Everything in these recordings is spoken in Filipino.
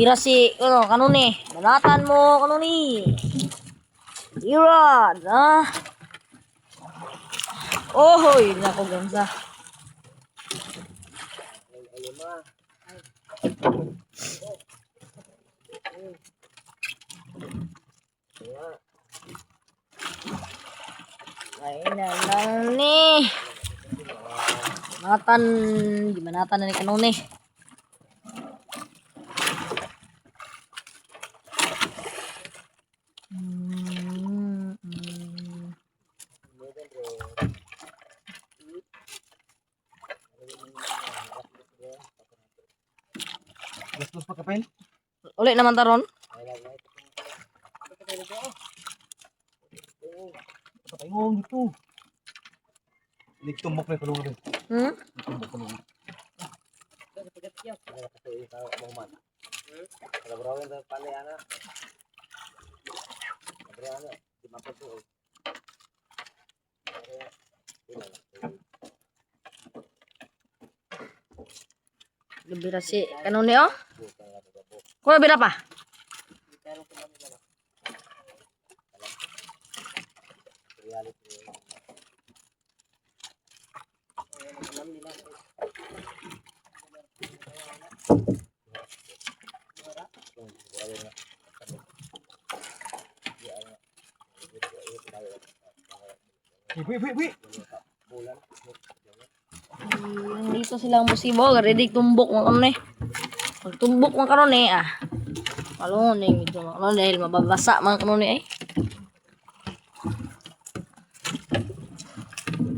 Bira si, kanuni. Banatan mo, kanuni. Irad, ah. Ohoy, nako gansa. Ay na lang ni. Banatan, di banatan na ni kanuni. Gastos pa kapel? Uli naman taron. Patay mo dito. Dito mo kay palungan rin. Dito mo palungan. Bira si kanuni oh. Kuya bira pa. Wait. Dito silang musibo, ready tumbok mga kanuni. Pag tumbok mga kanuni malungon ito mga kanuni dahil mababasa mga kanuni eh.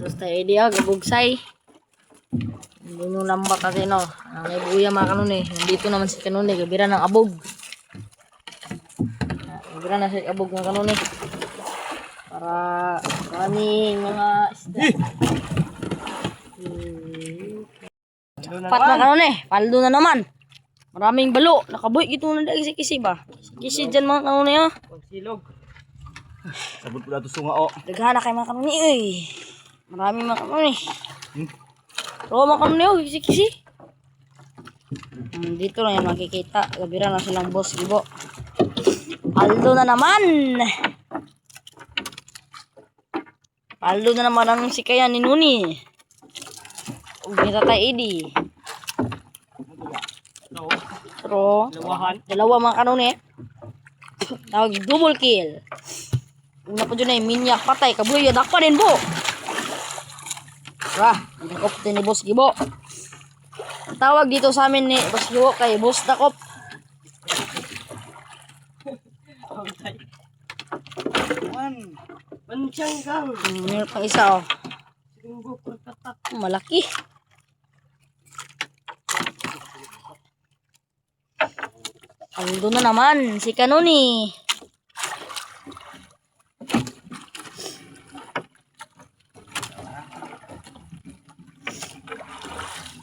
Terus tayo dia gabugsay. Hindi nyo lambak kasi no. May buya mga kanuni. Nandito naman si kanuni, gabira ng abog. Gabira na si abog mga kanuni. Para maraming mga isda. Pat na kanuni, paldo na naman. Maraming balo, nakaboy ito na dahil kisi ba? Kisi dyan mga kanuni oh. Silog. Sabot po na ito sunga o. Daghana kay mga kanuni eh. Maraming mga kanuni. Oo mga kanuni oh, kisi. Dito lang yung makikita. Gabira na silang boss gibo. Paldo na naman. Paldo na naman ang sikayan ni Nuni. Huwag ni Tatay Edi. Pero, dalawa mga kanuni. Tawag double kill. Una po dyan minyak patay. Kabuyo, dakpa din po. Dakop din ni Boss Gibo. Ang tawag dito sa amin ni Boss Gibo kay Boss Dakop. Pansanggang. Meron pang isa oh. Malaki. Ando na naman si kanuni.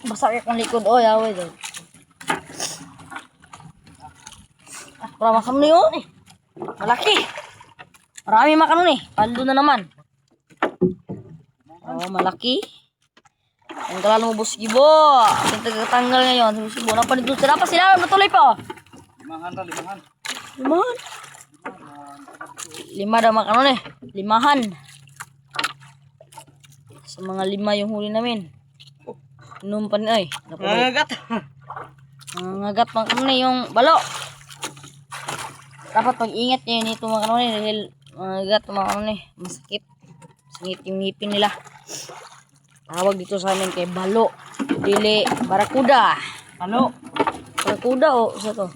Basakit ang likod oh, yawe daw. Para makanuni oh. Malaki. Marami makanuni. Paldo na naman. Oh, malaki. Ang galalo mo Boss Gibo. Ang tagatanggal ngayon. Si Gibo na pa dito. Sila pa sila. Matuloy pa oh. Limahan. Lima daw mga kanuni. Limahan. Sa mga lima yung huli namin. Inom pa ay. Nangagat. Nangagat mga kanuni yung balo. Dapat pag-ingat nyo nito mga kanuni dahil nangagat mga kanuni. Masakit. Singit yung ngipin nila. Tawag dito sa amin kay balo. Dili barakuda. Ano? Barakuda o sa to.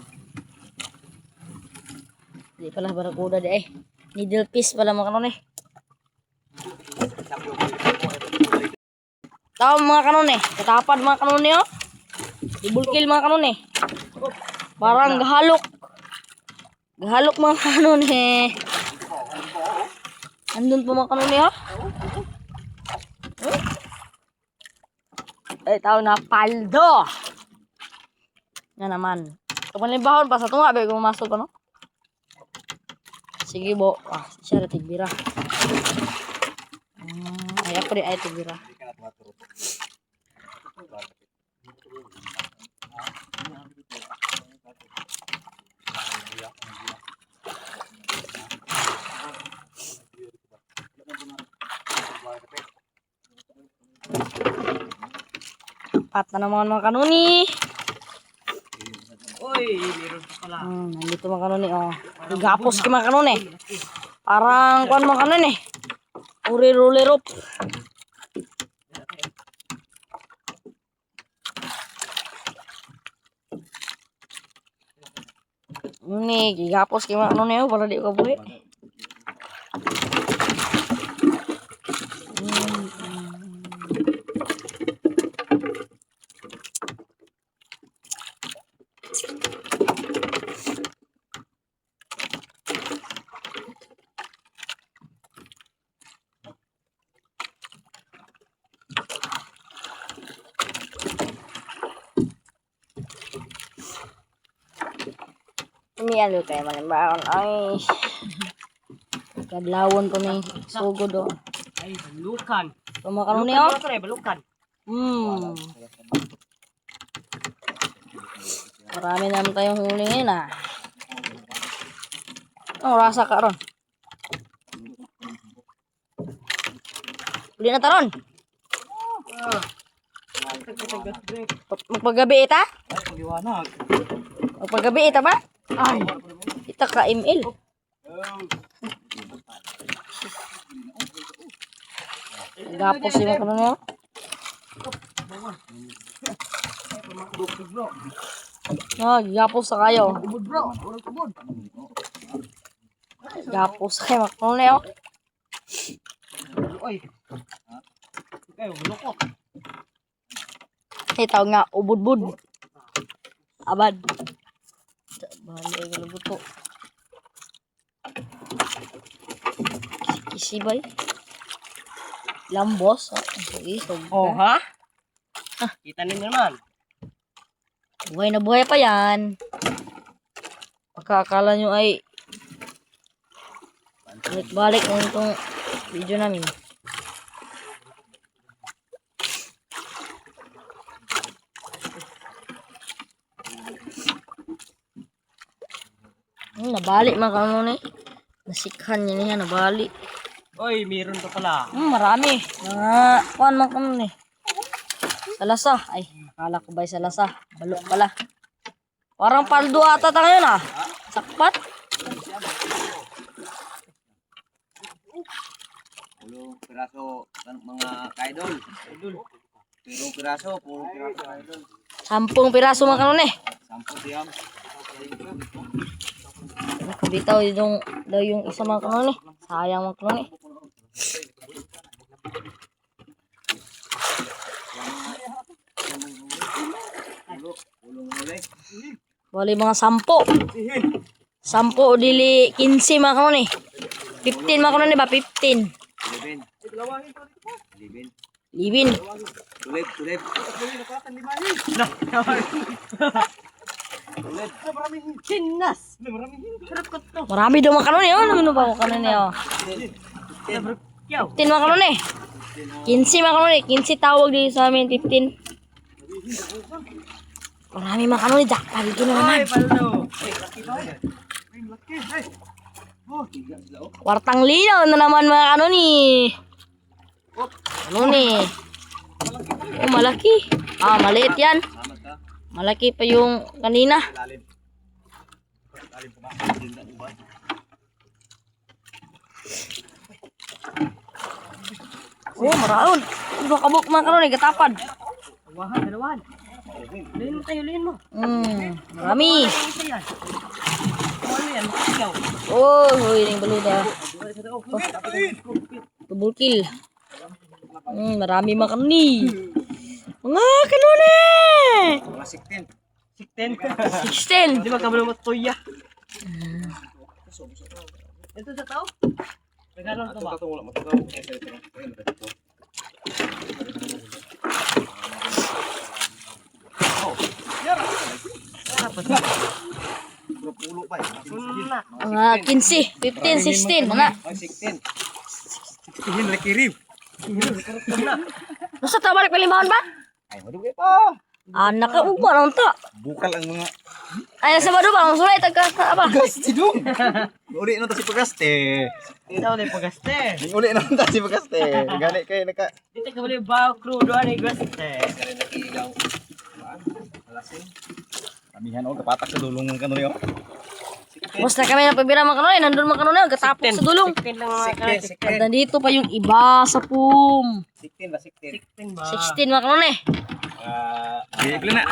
Di pala barakuda di eh. Needle fish pala mga kanuni. Tao mga kanuni. Katapad mga kanuni oh. Double kill mga kanuni. Parang gahalok. Gahalok mga kanuni. Andun po mga kanuni oh. Eh, tao na paldo. Yan naman. Kapag libahon pa sa tunga, bago masok pa, no? Sige, bo. Siya na tigbira. Ay, ako rin ay tigbira. Apat na naman mga kanuni. Oy, meron pa pala. Nandito mga kanuni, oh. Gapos ki mga kanuni. Parang kuan mga kanuni. Uri-rulerop. Ini gigapos ki mga kanuni, oh. Para di ko buhi. Ini ano kayo malimbaon ay kadlawon po ni sugod oh. Ay, balukan. Pumakaroon niyo. Balukan. Marami naman tayong huli ngayon ah. Oh, rasa ka ron. Huli na taron. Magpagabi ita? Ay, pagliwanag. Magpagabi ita ba? Ay, kita ka ML. Gapos yung ano niyo. Gapos sa kayo. Gapos kayo makano niyo. Oy. Kayo, bulokok. Itaw nga ubud-bud. Abad. Bali ay lubuto. Kisibay. Lambos. Oh, ha? Kita ninyo naman. Buhay na buhay pa yan. Pagkakala nyo ay balik ng itong video namin. Nabali mga kanuni. Nasikhan niya niya, nabali. Oy, meron pa pala. Marami. Mga kuhan mga kanuni. Salasa. Ay, akala ko ba'y salasa? Balok pala. Parang paldo ata ta ngayon ah. Sakpat. Pulong piraso mga kaidol. Pulong piraso kaidol. 10 piraso mga kanuni. 10 diyam. Nakabitaw yung isa mga kanuni. Sayang mga kanuni. Bali mga 10. 10 dili 15 mga kanuni. 15 mga kanuni ba? 15. 11. Tulip. Maraming chinas. Sarap ko to. Marami daw mga kanuni. Ano ba mga kanuni? 15 mga kanuni. 15 mga kanuni. 15 tawag dito sa amin. 15. Marami mga kanuni. Jackpot dito na naman. Wartang linaw na naman mga kanuni. Kanuni. Oh, malaki. Maliit yan. Malaki pa yung kanina. Oh, maraon. Iba kabuk mga kanuni. Katapad. Dalawan. Lihin mo. Marami. Ano yan? Makasigaw. Oh, huling baluda. Double kill. Marami mga kanuni. Mga kanuni! Mga 16. 16. Di ba kabalo matuya? Ito sa tao? Nagkaroon ito ba? Mga 15, 15, 16. Mga. 16 laki rib. Nasa tabalik palimbahan ba? Ay, madugay pa. Anak ka, upa naman ta. Bukal ang mga Ay, nasa bado ba? Ang sulay, tagka ba? gas tidung. Uri no to si pagaste. Ikaw na pagaste. Ning uli naman ta si Bagaste. Gani kay naka Dito ka bali ba crudo ani gaste. kamihan o kapatak sa dulong ng kanuri o. Basta kami na pabira mga kanonay, nandun mga kanonay, katapos sa dulong. Siktin lang mga kanay. At nandito pa yung iba sa pum. 16 ba 16. Siktin ba? 16 mga kanonay. Di na.